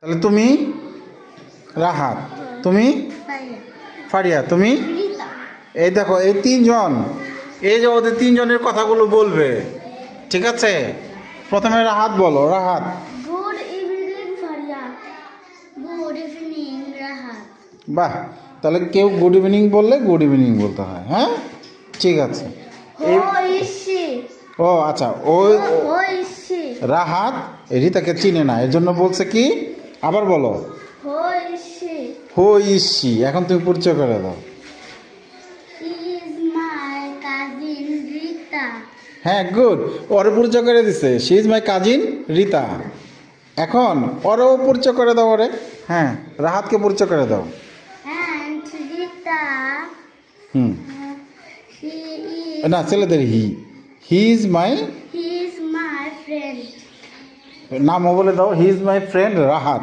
তাহলে তুমি রাহাত, তুমি ফারিয়া, তুমি এই দেখো এই তিনজন, এই যে ওদের তিনজনের কথাগুলো বলবে, ঠিক আছে? প্রথমে রাহাত বলো। Rahat. Good evening Faria. Good evening Rahat. বাহ, তাহলে কেউ গুড ইভিনিং বললে গুড ইভিনিং বলতে হয়। হ্যাঁ, ঠিক আছে। ও আচ্ছা, ওই রাহাত রিতাকে চিনে না, এর জন্য বলছে কি, আবার বলো। Who is she. এখন তুমি পরিচয় করে দাও। হ্যাঁ, গুড, ওরে পরিচয় করে দিছে। She is my cousin Rita. এখন ওরও পরিচয় করে দাও ওরে। হ্যাঁ, রাহাতকে পরিচয় করে দাও। হুম, না, ছেলেদের হি ইজ মাই ফ্রেন্ড। নামও বলে দাও। He is my friend Rahat.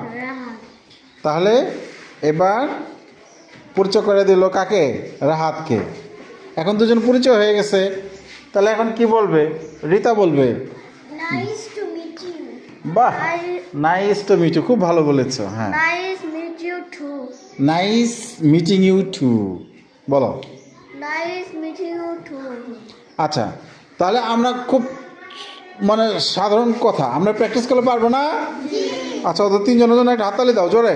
তাহলে এবার পরিচয় করে দিল কাকে? রাহাতকে। এখন দুজন পরিচয় হয়ে গেছে, তাহলে এখন কি বলবে? রিতা বলবে নাইস টু মিট ইউ। বাহ, নাইস টু মিট ইউ, খুব ভালো বলেছো। হ্যাঁ, nice meet you too. Nice meeting you too বলো। Nice meeting you too. আচ্ছা, তাহলে আমরা খুব মানে সাধারণ কথা আমরা প্র্যাকটিস করলে পারবো না? আচ্ছা, ওদের তিনজনের জন্য একটা হাততালি দাও জোরে।